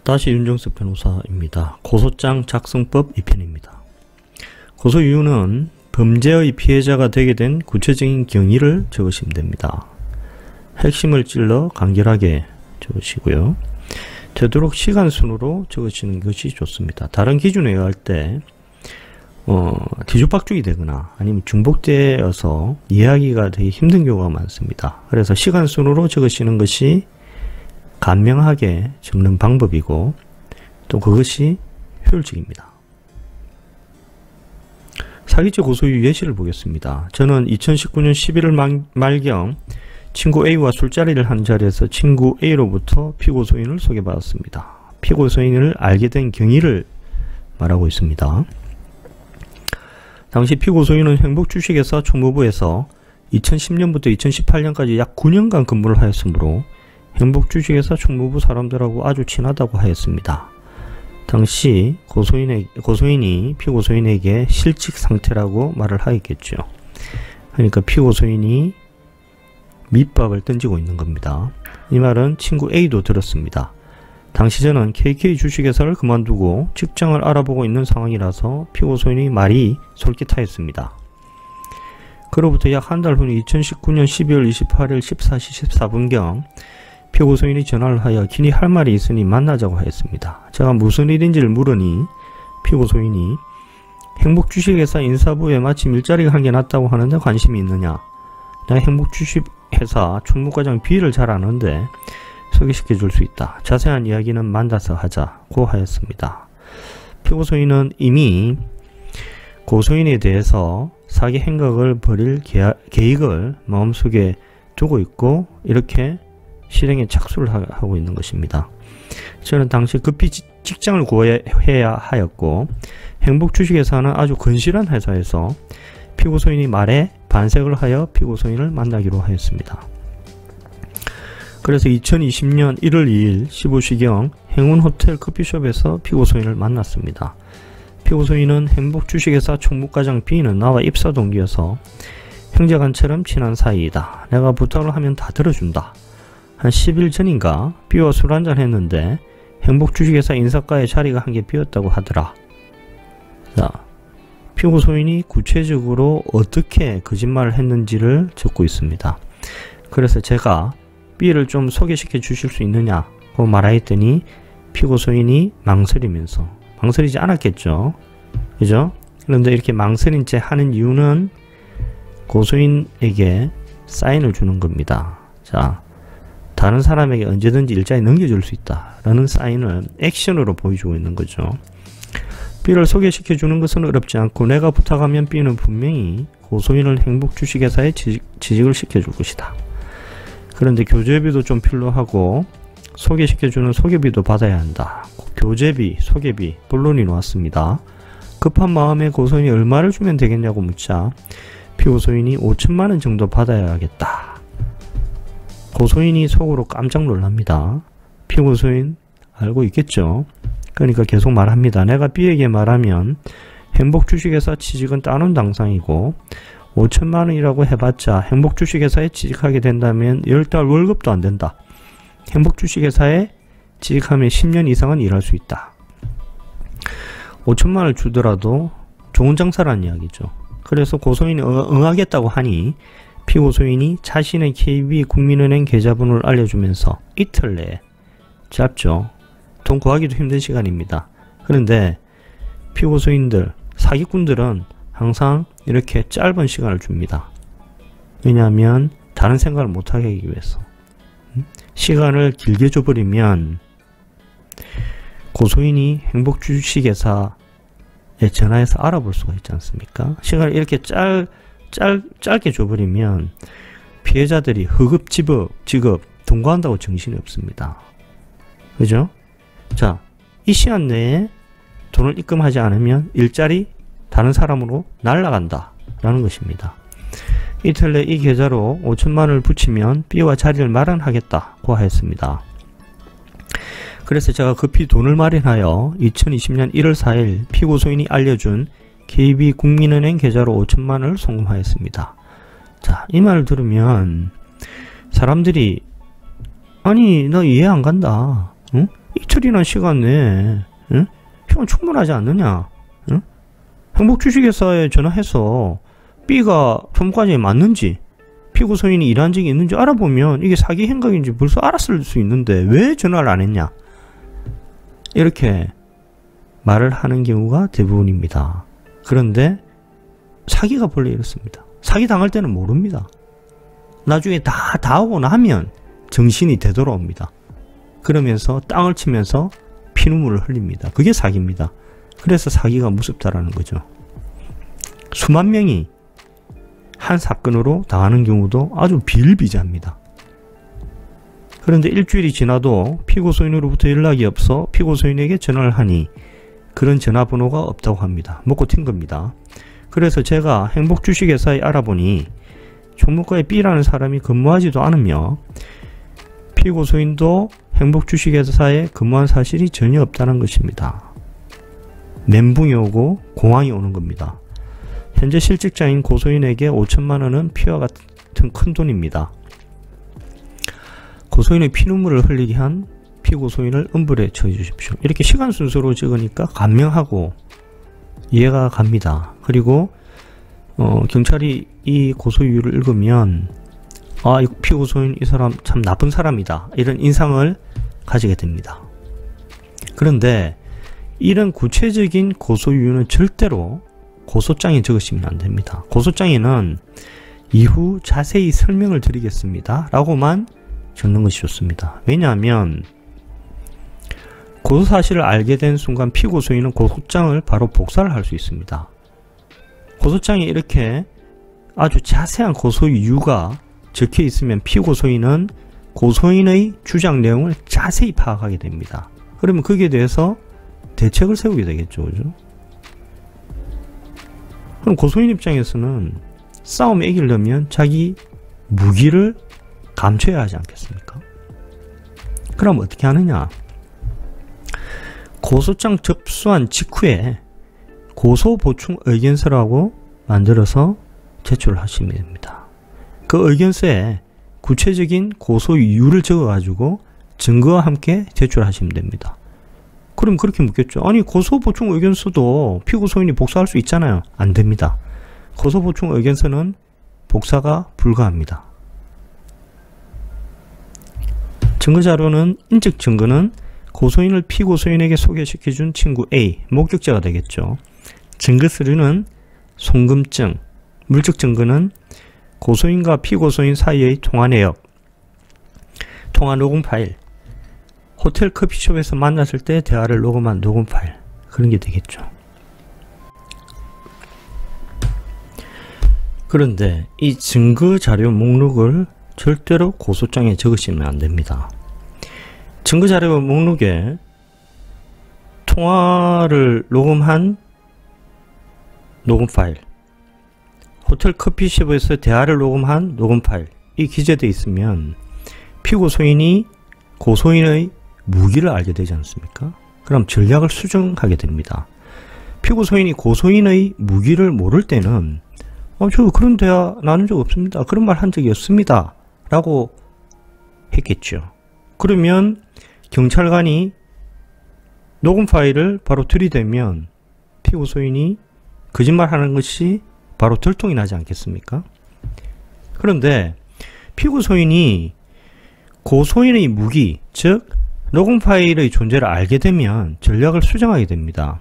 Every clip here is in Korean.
다시 윤정석 변호사입니다. 고소장 작성법 2편입니다. 고소 이유는 범죄의 피해자가 되게 된 구체적인 경위를 적으시면 됩니다. 핵심을 찔러 간결하게 적으시고요. 되도록 시간 순으로 적으시는 것이 좋습니다. 다른 기준에 의할 때 뒤죽박죽이 되거나 아니면 중복되어서 이해하기가 되게 힘든 경우가 많습니다. 그래서 시간 순으로 적으시는 것이 간명하게 적는 방법이고 또 그것이 효율적입니다. 사기죄 고소이유 예시를 보겠습니다. 저는 2019년 11월 말경 친구 A와 술자리를 한 자리에서 친구 A로부터 피고소인을 소개받았습니다. 피고소인을 알게 된 경위를 말하고 있습니다. 당시 피고소인은 행복주식회사 총무부에서 2010년부터 2018년까지 약 9년간 근무를 하였으므로 행복주식회사 총무부 사람들하고 아주 친하다고 하였습니다. 당시 고소인이 피고소인에게 실직 상태라고 말을 하였겠죠. 그러니까 피고소인이 밑밥을 던지고 있는 겁니다. 이 말은 친구 A도 들었습니다. 당시 저는 KK 주식회사를 그만두고 직장을 알아보고 있는 상황이라서 피고소인의 말이 솔깃하였습니다. 그로부터 약 한 달 후인 2019년 12월 28일 14시 14분경 피고소인이 전화를 하여 긴히 할 말이 있으니 만나자고 하였습니다. 제가 무슨 일인지를 물으니 피고소인이 행복주식회사 인사부에 마침 일자리가 한 개 났다고 하는데 관심이 있느냐? 내가 행복주식회사 총무과장 B를 잘 아는데 소개시켜 줄 수 있다. 자세한 이야기는 만나서 하자고 하였습니다. 피고소인은 이미 고소인에 대해서 사기 행각을 벌일 계획을 마음속에 두고 있고 이렇게 실행에 착수를 하고 있는 것입니다. 저는 당시 급히 직장을 구해야 하였고 행복주식회사는 아주 건실한 회사에서 피고소인이 말에 반색을 하여 피고소인을 만나기로 하였습니다. 그래서 2020년 1월 2일 15시경 행운호텔 커피숍에서 피고소인을 만났습니다. 피고소인은 행복주식회사 총무과장 B는 나와 입사 동기여서 형제간처럼 친한 사이이다. 내가 부탁을 하면 다 들어준다. 한 10일 전인가 B와 술 한잔 했는데 행복주식회사 인사과에 자리가 한 개 비었다고 하더라. 자, 피고소인이 구체적으로 어떻게 거짓말을 했는지를 적고 있습니다. 그래서 제가 B를 좀 소개시켜 주실 수 있느냐고 말하였더니 피고소인이 망설이면서 망설이지 않았겠죠. 그죠? 그런데 이렇게 망설인 채 하는 이유는 고소인에게 사인을 주는 겁니다. 자, 다른 사람에게 언제든지 일자리 넘겨줄 수 있다 라는 사인을 액션으로 보여주고 있는 거죠. B를 소개시켜 주는 것은 어렵지 않고 내가 부탁하면 B는 분명히 고소인을 행복주식회사에 취직을 시켜줄 것이다. 그런데 교재비도 좀 필요하고 소개시켜주는 소개비도 받아야 한다. 교재비, 소개비, 본론이 나왔습니다. 급한 마음에 고소인이 얼마를 주면 되겠냐고 묻자 피고소인이 5천만원 정도 받아야겠다. 고소인이 속으로 깜짝 놀랍니다. 피고소인 알고 있겠죠. 그러니까 계속 말합니다. 내가 B에게 말하면 행복주식회사 취직은 따놓은 당상이고 5천만원이라고 해봤자 행복주식회사에 취직하게 된다면 10달 월급도 안 된다. 행복주식회사에 취직하면 10년 이상은 일할 수 있다. 5천만원을 주더라도 좋은 장사라는 이야기죠. 그래서 고소인이 응하겠다고 하니 피고소인이 자신의 KB국민은행 계좌번호를 알려주면서 이틀 내에 짧죠. 돈 구하기도 힘든 시간입니다. 그런데 피고소인들, 사기꾼들은 항상 이렇게 짧은 시간을 줍니다. 왜냐하면 다른 생각을 못하게 하기 위해서. 시간을 길게 줘버리면 고소인이 행복주식회사에 전화해서 알아볼 수가 있지 않습니까? 시간을 이렇게 짧게 줘버리면 피해자들이 허급 지급 돈 구한다고 정신이 없습니다. 그죠? 자, 이 시간 내에 돈을 입금하지 않으면 일자리 다른 사람으로 날아간다 라는 것입니다. 이틀 내 이 계좌로 5천만원을 붙이면 B와 자리를 마련하겠다고 하였습니다. 그래서 제가 급히 돈을 마련하여 2020년 1월 4일 피고소인이 알려준 KB국민은행 계좌로 5천만원을 송금하였습니다. 자, 이 말을 들으면 사람들이 아니 너 이해 안 간다. 응? 이틀이나 시간 내에 시간 충분하지 않느냐? 행복주식회사에 전화해서 B가 전과자에 맞는지, 피고 소인이 일한 적이 있는지 알아보면 이게 사기 행각인지 벌써 알았을 수 있는데 왜 전화를 안 했냐? 이렇게 말을 하는 경우가 대부분입니다. 그런데 사기가 본래 이렇습니다. 사기 당할 때는 모릅니다. 나중에 다 오고 나면 정신이 되돌아옵니다. 그러면서 땅을 치면서 피눈물을 흘립니다. 그게 사기입니다. 그래서 사기가 무섭다라는 거죠. 수만 명이 한 사건으로 당하는 경우도 아주 비일비재합니다. 그런데 일주일이 지나도 피고 소인으로부터 연락이 없어 피고 소인에게 전화를 하니 그런 전화번호가 없다고 합니다. 먹고 튄 겁니다. 그래서 제가 행복주식회사에 알아보니 총무과에 B라는 사람이 근무하지도 않으며 피고 소인도 행복주식회사에 근무한 사실이 전혀 없다는 것입니다. 멘붕이 오고 공황이 오는 겁니다. 현재 실직자인 고소인에게 5천만원은 피와 같은 큰돈입니다. 고소인의 피눈물을 흘리게 한 피고소인을 엄벌에 처해 주십시오. 이렇게 시간 순서로 적으니까 간명하고 이해가 갑니다. 그리고 경찰이 이 고소유를 읽으면 아, 이 피고소인 이 사람 참 나쁜 사람이다, 이런 인상을 가지게 됩니다. 그런데 이런 구체적인 고소유는 절대로 고소장에 적으시면 안 됩니다. 고소장에는 이후 자세히 설명을 드리겠습니다 라고만 적는 것이 좋습니다. 왜냐하면 고소 사실을 알게 된 순간 피고소인은 고소장을 바로 복사를 할 수 있습니다. 고소장에 이렇게 아주 자세한 고소 이유가 적혀 있으면 피고소인은 고소인의 주장 내용을 자세히 파악하게 됩니다. 그러면 거기에 대해서 대책을 세우게 되겠죠. 그죠? 그럼 고소인 입장에서는 싸움에 이기려면 자기 무기를 감춰야 하지 않겠습니까? 그럼 어떻게 하느냐? 고소장 접수한 직후에 고소보충 의견서라고 만들어서 제출을 하시면 됩니다. 그 의견서에 구체적인 고소 이유를 적어가지고 증거와 함께 제출하시면 됩니다. 그럼 그렇게 묻겠죠. 아니, 고소보충 의견서도 피고소인이 복사할 수 있잖아요. 안 됩니다. 고소보충 의견서는 복사가 불가합니다. 증거자료는, 인적 증거는 고소인을 피고소인에게 소개시켜준 친구 A, 목격자가 되겠죠. 증거서류는 송금증, 물적 증거는 고소인과 피고소인 사이의 통화 내역, 통화 녹음 파일, 호텔 커피숍에서 만났을 때 대화를 녹음한 녹음 파일, 그런 게 되겠죠. 그런데 이 증거자료 목록을 절대로 고소장에 적으시면 안 됩니다. 증거자료 목록에 통화를 녹음한 녹음 파일, 호텔 커피숍에서 대화를 녹음한 녹음 파일이 기재되어 있으면 피고소인이 고소인의 무기를 알게 되지 않습니까? 그럼 전략을 수정하게 됩니다. 피고소인이 고소인의 무기를 모를 때는 저 그런 대화 나눈 적 없습니다, 그런 말 한 적이 없습니다 라고 했겠죠. 그러면 경찰관이 녹음 파일을 바로 들이대면 피고소인이 거짓말하는 것이 바로 들통이 나지 않겠습니까? 그런데 피고소인이 고소인의 무기, 즉 녹음 파일의 존재를 알게 되면 전략을 수정하게 됩니다.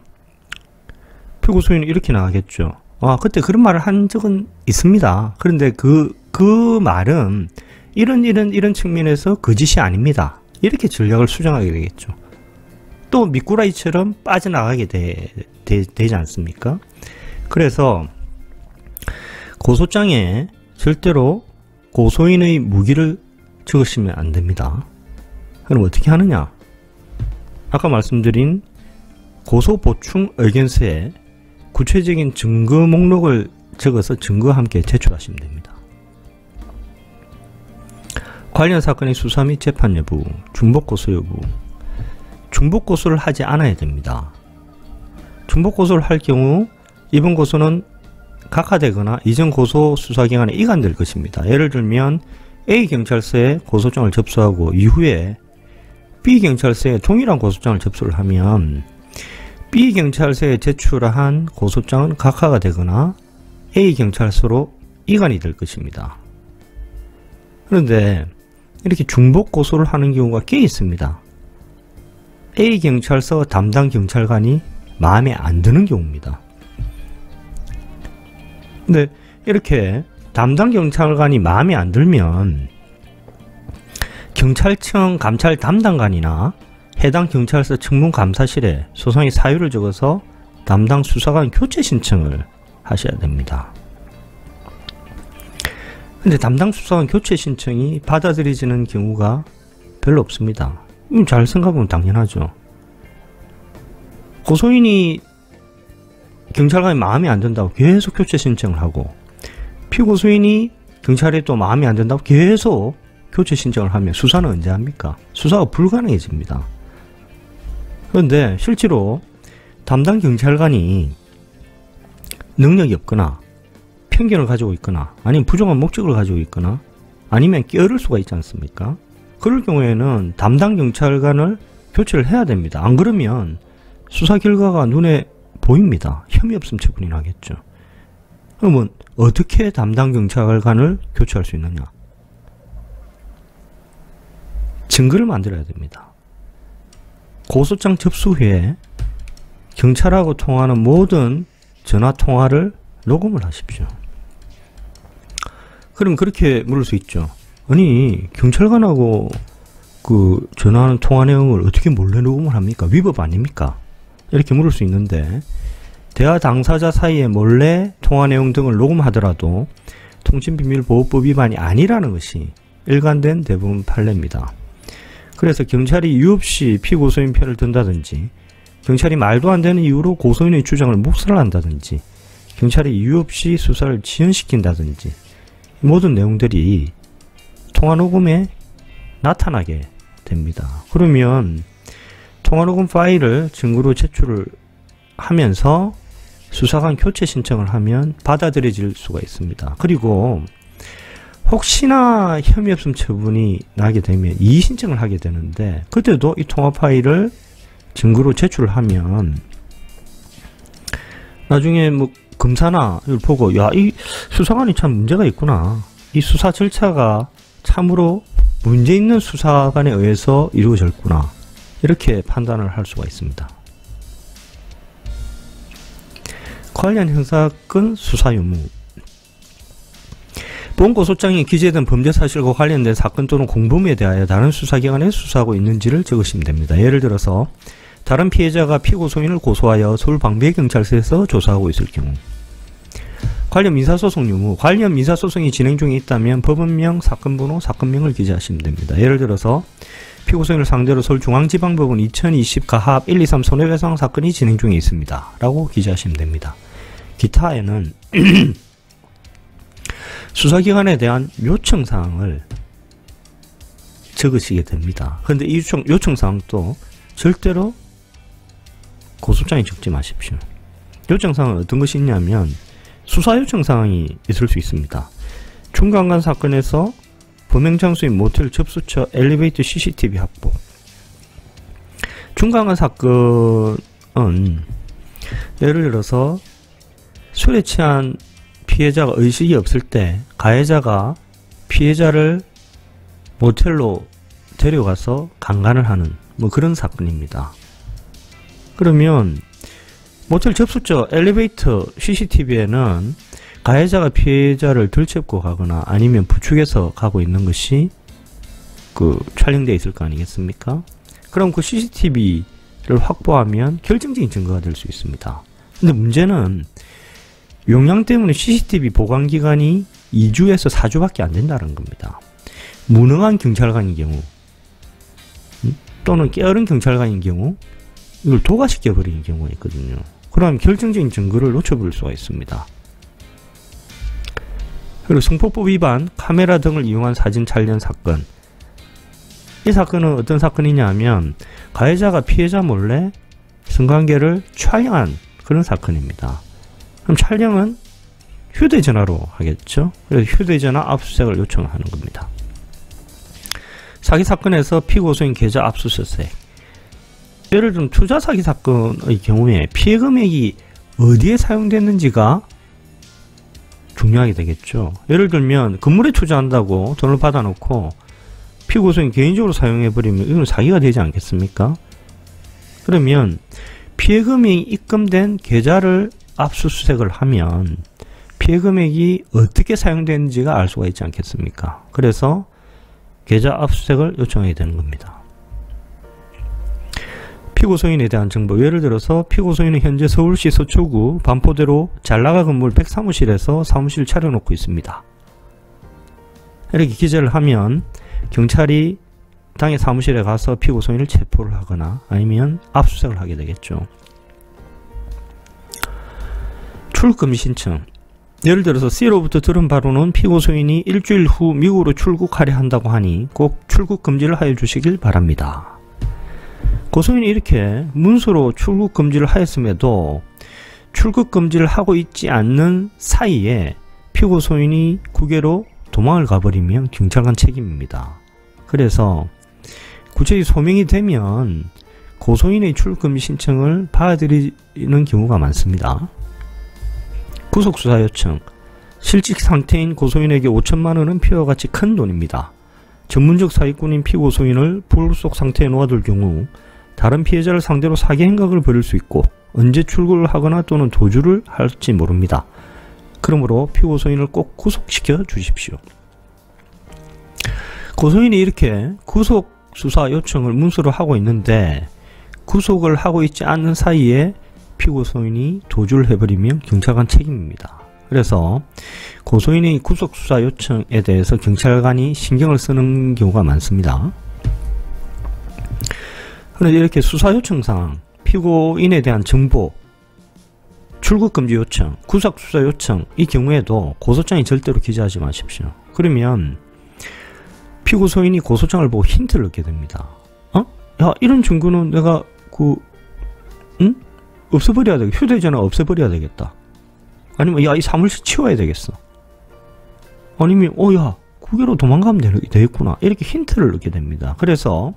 피고소인은 이렇게 나가겠죠. 그때 그런 말을 한 적은 있습니다. 그런데 그 말은 이런 측면에서 거짓이 아닙니다. 이렇게 전략을 수정하게 되겠죠. 또 미꾸라지처럼 빠져나가게 되지 않습니까? 그래서 고소장에 절대로 고소인의 무기를 적으시면 안 됩니다. 그럼 어떻게 하느냐? 아까 말씀드린 고소보충 의견서에 구체적인 증거 목록을 적어서 증거와 함께 제출하시면 됩니다. 관련 사건의 수사 및 재판 여부, 중복고소 여부. 중복고소를 하지 않아야 됩니다. 중복고소를 할 경우 이번 고소는 각하되거나 이전 고소 수사기간에 이관될 것입니다. 예를 들면 A 경찰서에 고소장을 접수하고 이후에 B경찰서에 동일한 고소장을 접수를 하면 B경찰서에 제출한 고소장은 각하가 되거나 A경찰서로 이관이 될 것입니다. 그런데 이렇게 중복 고소를 하는 경우가 꽤 있습니다. A경찰서 담당 경찰관이 마음에 안 드는 경우입니다. 근데 이렇게 담당 경찰관이 마음에 안 들면 경찰청 감찰 담당관이나 해당 경찰서 청문감사실에 소송의 사유를 적어서 담당 수사관 교체 신청을 하셔야 됩니다. 근데 담당 수사관 교체 신청이 받아들여지는 경우가 별로 없습니다. 잘 생각하면 당연하죠. 고소인이 경찰관이 마음에 안 든다고 계속 교체 신청을 하고 피고소인이 경찰에 또 마음에 안 든다고 계속 교체 신청을 하면 수사는 언제 합니까? 수사가 불가능해집니다. 그런데 실제로 담당 경찰관이 능력이 없거나 편견을 가지고 있거나 아니면 부정한 목적을 가지고 있거나 아니면 끼어들 수가 있지 않습니까? 그럴 경우에는 담당 경찰관을 교체를 해야 됩니다. 안 그러면 수사 결과가 눈에 보입니다. 혐의 없음 처분이 나겠죠. 그러면 어떻게 담당 경찰관을 교체할 수 있느냐? 증거를 만들어야 됩니다. 고소장 접수 후에 경찰하고 통하는 모든 전화 통화를 녹음을 하십시오. 그럼 그렇게 물을 수 있죠. 아니 경찰관하고 그 전화하는 통화 내용을 어떻게 몰래 녹음을 합니까? 위법 아닙니까? 이렇게 물을 수 있는데 대화 당사자 사이에 몰래 통화 내용 등을 녹음하더라도 통신비밀보호법 위반이 아니라는 것이 일관된 대부분 판례입니다. 그래서 경찰이 이유 없이 피고소인 편을 든다든지 경찰이 말도 안 되는 이유로 고소인의 주장을 묵살한다든지 경찰이 이유 없이 수사를 지연시킨다든지 모든 내용들이 통화녹음에 나타나게 됩니다. 그러면 통화녹음 파일을 증거로 제출을 하면서 수사관 교체 신청을 하면 받아들여질 수가 있습니다. 그리고 혹시나 혐의 없음 처분이 나게 되면 이의 신청을 하게 되는데 그때도 이 통화 파일을 증거로 제출을 하면 나중에 뭐 검사나 이걸 보고 야, 이 수사관이 참 문제가 있구나. 이 수사 절차가 참으로 문제 있는 수사관에 의해서 이루어졌구나. 이렇게 판단을 할 수가 있습니다. 관련 형사건 수사 의무. 본 고소장에 기재된 범죄 사실과 관련된 사건 또는 공범에 대하여 다른 수사기관에 수사하고 있는지를 적으시면 됩니다. 예를 들어서 다른 피해자가 피고소인을 고소하여 서울방배경찰서에서 조사하고 있을 경우 관련 민사소송 유무, 관련 민사소송이 진행 중에 있다면 법원명, 사건번호, 사건명을 기재하시면 됩니다. 예를 들어서 피고소인을 상대로 서울중앙지방법원 2020 가합 123 손해배상 사건이 진행 중에 있습니다. 라고 기재하시면 됩니다. 기타에는 수사기관에 대한 요청사항을 적으시게 됩니다. 그런데 이 요청사항도 절대로 고소장에 적지 마십시오. 요청사항은 어떤 것이 있냐면 수사 요청사항이 있을 수 있습니다. 충강간 사건에서 범행장소인 모텔 접수처 엘리베이터 CCTV 확보. 충강간 사건은 예를 들어서 술에 취한 피해자가 의식이 없을 때 가해자가 피해자를 모텔로 데려가서 강간을 하는 뭐 그런 사건입니다. 그러면 모텔 접수처 엘리베이터 CCTV에는 가해자가 피해자를 들쳐입고 가거나 아니면 부축해서 가고 있는 것이 그 촬영되어 있을 거 아니겠습니까? 그럼 그 CCTV를 확보하면 결정적인 증거가 될 수 있습니다. 근데 문제는 용량 때문에 CCTV 보관기간이 2주에서 4주밖에 안 된다는 겁니다. 무능한 경찰관인 경우 또는 게으른 경찰관인 경우 이걸 도가시켜버리는 경우가 있거든요. 그럼 결정적인 증거를 놓쳐버릴 수가 있습니다. 그리고 성폭법 위반, 카메라 등을 이용한 사진 촬영 사건. 이 사건은 어떤 사건이냐 하면 가해자가 피해자 몰래 성관계를 촬영한 그런 사건입니다. 그럼 촬영은 휴대전화로 하겠죠. 그래서 휴대전화 압수수색을 요청하는 겁니다. 사기 사건에서 피고소인 계좌 압수수색. 예를 들면 투자 사기 사건의 경우에 피해 금액이 어디에 사용됐는지가 중요하게 되겠죠. 예를 들면 건물에 투자한다고 돈을 받아놓고 피고소인 개인적으로 사용해버리면 이건 사기가 되지 않겠습니까? 그러면 피해 금액이 입금된 계좌를 압수수색을 하면 피해 금액이 어떻게 사용됐는지가 알 수가 있지 않겠습니까? 그래서 계좌 압수수색을 요청해야 되는 겁니다. 피고소인에 대한 정보. 예를 들어서 피고소인은 현재 서울시 서초구 반포대로 잘나가 건물 100사무실에서 사무실을 차려놓고 있습니다. 이렇게 기재를 하면 경찰이 당의 사무실에 가서 피고소인을 체포를 하거나 아니면 압수수색을 하게 되겠죠. 출국금지 신청. 예를 들어서 C로부터 들은 바로는 피고소인이 일주일 후 미국으로 출국하려 한다고 하니 꼭 출국금지를 하여 주시길 바랍니다. 고소인이 이렇게 문서로 출국금지를 하였음에도 출국금지를 하고 있지 않는 사이에 피고소인이 국외로 도망을 가버리면 경찰관 책임입니다. 그래서 구체적인 소명이 되면 고소인의 출국금지 신청을 받아들이는 경우가 많습니다. 구속수사 요청. 실직 상태인 고소인에게 5천만원은 피와 같이 큰 돈입니다. 전문적 사기꾼인 피고소인을 불구속 상태에 놓아둘 경우 다른 피해자를 상대로 사기 행각을 벌일 수 있고 언제 출국을 하거나 또는 도주를 할지 모릅니다. 그러므로 피고소인을 꼭 구속시켜 주십시오. 고소인이 이렇게 구속수사 요청을 문서로 하고 있는데 구속을 하고 있지 않는 사이에 피고소인이 도주를 해버리면 경찰관 책임입니다. 그래서 고소인의 구속수사 요청에 대해서 경찰관이 신경을 쓰는 경우가 많습니다. 그런데 이렇게 수사 요청상 피고인에 대한 정보, 출국금지 요청, 구속수사 요청 이 경우에도 고소장에 절대로 기재하지 마십시오. 그러면 피고소인이 고소장을 보고 힌트를 얻게 됩니다. 야, 이런 증거는 내가 없애버려야 되겠다. 휴대전화 없애버려야 되겠다. 아니면 야, 이 사무실 치워야 되겠어. 아니면 야, 국외로 도망가면 되겠구나. 이렇게 힌트를 얻게 됩니다. 그래서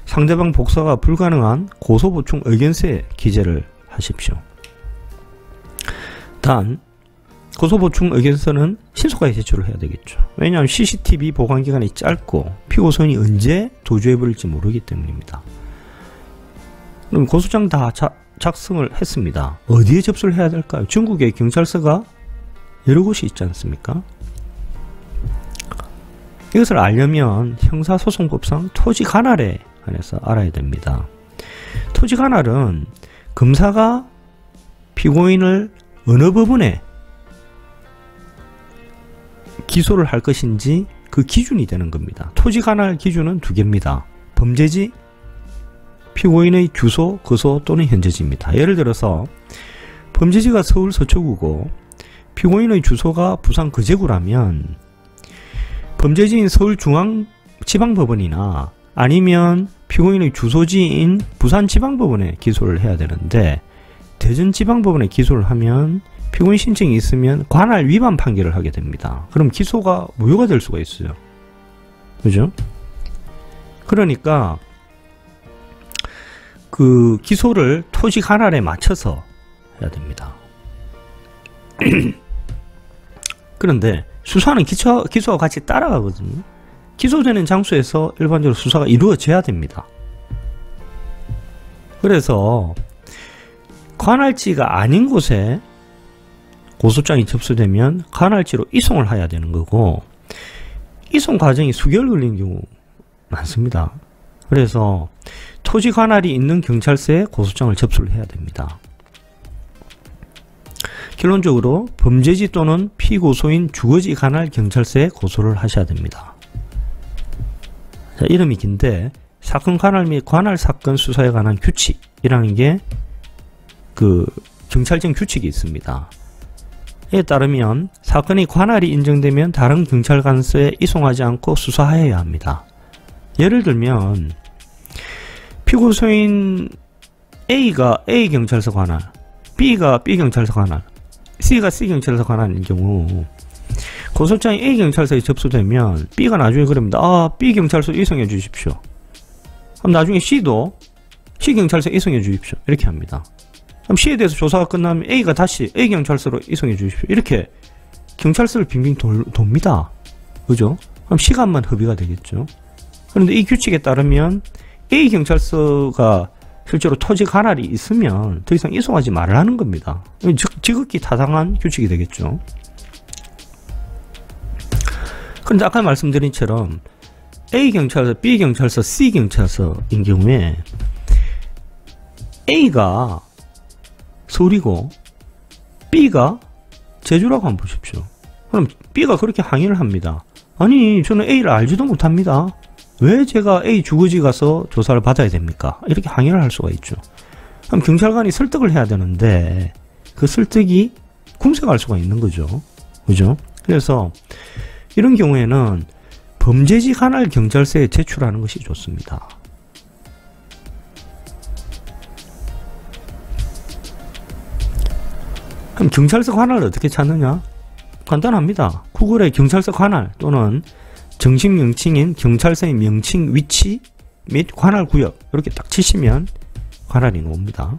상대방 복사가 불가능한 고소보충 의견서에 기재를 하십시오. 단 고소보충 의견서는 신속하게 제출을 해야 되겠죠. 왜냐하면 CCTV 보관기간이 짧고 피고소인이 언제 도주해버릴지 모르기 때문입니다. 그럼 고소장 다 작성을 했습니다. 어디에 접수를 해야 될까요? 중국의 경찰서가 여러 곳이 있지 않습니까? 이것을 알려면 형사소송법상 토지관할에 관해서 알아야 됩니다. 토지관할은 검사가 피고인을 어느 부분에 기소를 할 것인지 그 기준이 되는 겁니다. 토지관할 기준은 두 개입니다. 범죄지, 피고인의 주소, 거소 또는 현재지입니다. 예를 들어서 범죄지가 서울 서초구고 피고인의 주소가 부산 거제구라면 범죄지인 서울중앙지방법원이나 아니면 피고인의 주소지인 부산지방법원에 기소를 해야 되는데 대전지방법원에 기소를 하면 피고인 신청이 있으면 관할 위반 판결을 하게 됩니다. 그럼 기소가 무효가 될 수가 있어요. 그죠? 그러니까 그 기소를 토지 관할에 맞춰서 해야 됩니다. 그런데 수사는 기소와 같이 따라가거든요. 기소되는 장소에서 일반적으로 수사가 이루어져야 됩니다. 그래서 관할지가 아닌 곳에 고소장이 접수되면 관할지로 이송을 해야 되는 거고 이송 과정이 수개월 걸리는 경우 많습니다. 그래서 토지 관할이 있는 경찰서에 고소장을 접수를 해야 됩니다. 결론적으로 범죄지 또는 피고소인 주거지 관할 경찰서에 고소를 하셔야 됩니다. 자, 이름이 긴데 사건 관할 및 관할 사건 수사에 관한 규칙이라는 게 그 경찰청 규칙이 있습니다. 이에 따르면 사건의 관할이 인정되면 다른 경찰관서에 이송하지 않고 수사하여야 합니다. 예를 들면 피고소인 A가 A 경찰서 관할, B가 B 경찰서 관할, C가 C 경찰서 관할인 경우 고소장이 A경찰서에 접수되면 B가 나중에 그럽니다. 아, B경찰서 이송해 주십시오. 그럼 나중에 C도 C경찰서에 이송해 주십시오. 이렇게 합니다. 그럼 C에 대해서 조사가 끝나면 A가 다시 A경찰서로 이송해 주십시오. 이렇게 경찰서를 빙빙 돕니다. 그죠? 그럼 시간만 허비가 되겠죠. 그런데 이 규칙에 따르면 A경찰서가 실제로 토지 관할이 있으면 더 이상 이송하지 말라는 겁니다. 지극히 타당한 규칙이 되겠죠. 그런데 아까 말씀드린 처럼 A경찰서, B경찰서, C경찰서인 경우에 A가 서울이고 B가 제주라고 한번 보십시오. 그럼 B가 그렇게 항의를 합니다. 아니, 저는 A를 알지도 못합니다. 왜 제가 A 주거지 가서 조사를 받아야 됩니까? 이렇게 항의를 할 수가 있죠. 그럼 경찰관이 설득을 해야 되는데 그 설득이 궁색할 수가 있는 거죠. 그죠? 그래서 이런 경우에는 범죄지 관할 경찰서에 제출하는 것이 좋습니다. 그럼 경찰서 관할을 어떻게 찾느냐? 간단합니다. 구글에 경찰서 관할 또는 정식 명칭인 경찰서의 명칭, 위치 및 관할 구역 이렇게 딱 치시면 관할이 나옵니다.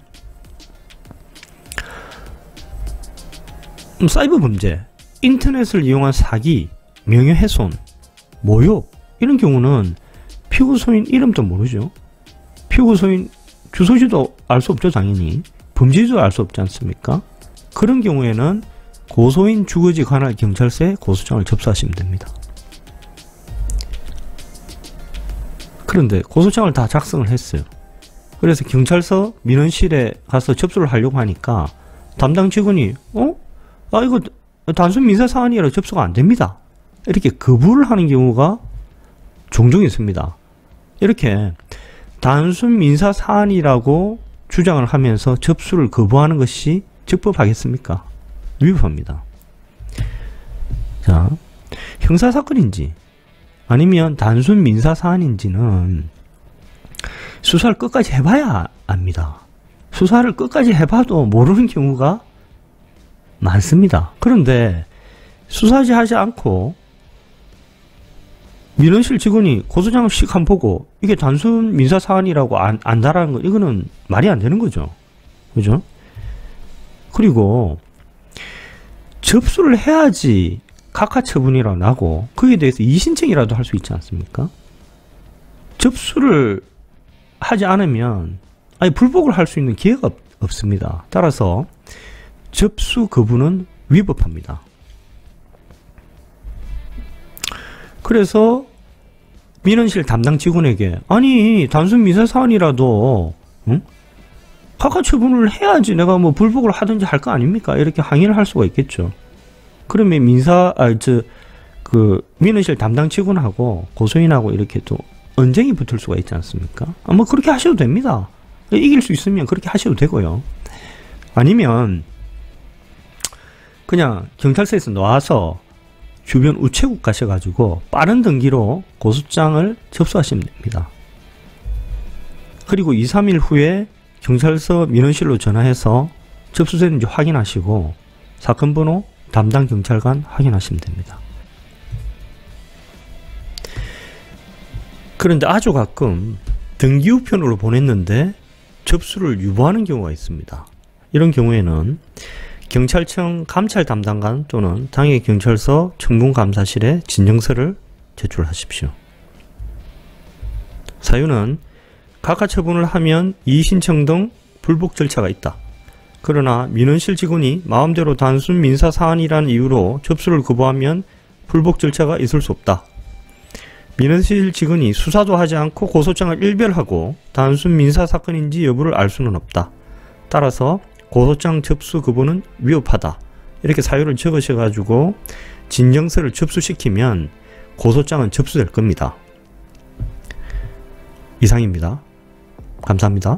사이버 범죄, 인터넷을 이용한 사기, 명예훼손, 모욕 이런 경우는 피고소인 이름도 모르죠. 피고소인 주소지도 알 수 없죠. 당연히 범죄지도 알 수 없지 않습니까? 그런 경우에는 고소인 주거지 관할 경찰서에 고소장을 접수하시면 됩니다. 그런데 고소장을 다 작성을 했어요. 그래서 경찰서 민원실에 가서 접수를 하려고 하니까 담당 직원이 이거 단순 민사사안이라 접수가 안 됩니다. 이렇게 거부를 하는 경우가 종종 있습니다. 이렇게 단순 민사사안이라고 주장을 하면서 접수를 거부하는 것이 적법하겠습니까? 위법합니다. 자, 형사사건인지 아니면 단순 민사사안인지는 수사를 끝까지 해봐야 압니다. 수사를 끝까지 해봐도 모르는 경우가 많습니다. 그런데 수사하지 않고 민원실 직원이 고소장을 씩 한번 보고 이게 단순 민사사안이라고 안다라는 거 이거는 말이 안 되는 거죠. 그죠? 그리고 접수를 해야지 각하 처분이라고 나고 그에 대해서 이의신청이라도 할 수 있지 않습니까? 접수를 하지 않으면 아니 불복을 할 수 있는 기회가 없습니다. 따라서 접수 거부는 위법합니다. 그래서 민원실 담당 직원에게 아니 단순 민사사안이라도 각하 처분을 해야지 내가 뭐 불복을 하든지 할 거 아닙니까? 이렇게 항의를 할 수가 있겠죠. 그러면 민원실 담당 직원하고 고소인하고 이렇게 또 언쟁이 붙을 수가 있지 않습니까? 뭐 그렇게 하셔도 됩니다. 이길 수 있으면 그렇게 하셔도 되고요. 아니면 그냥 경찰서에서 나와서 주변 우체국 가셔가지고 빠른 등기로 고소장을 접수하시면 됩니다. 그리고 2, 3일 후에 경찰서 민원실로 전화해서 접수됐는지 확인하시고 사건 번호 담당 경찰관 확인하시면 됩니다. 그런데 아주 가끔 등기 우편으로 보냈는데 접수를 유보하는 경우가 있습니다. 이런 경우에는 경찰청 감찰 담당관 또는 당해 경찰서 청문감사실에 진정서를 제출하십시오. 사유는 각하 처분을 하면 이의신청 등 불복 절차가 있다. 그러나 민원실 직원이 마음대로 단순 민사사안이라는 이유로 접수를 거부하면 불복 절차가 있을 수 없다. 민원실 직원이 수사도 하지 않고 고소장을 일별하고 단순 민사사건인지 여부를 알 수는 없다. 따라서 고소장 접수 거부는 위법하다. 이렇게 사유를 적으셔가지고 진정서를 접수시키면 고소장은 접수될 겁니다. 이상입니다. 감사합니다.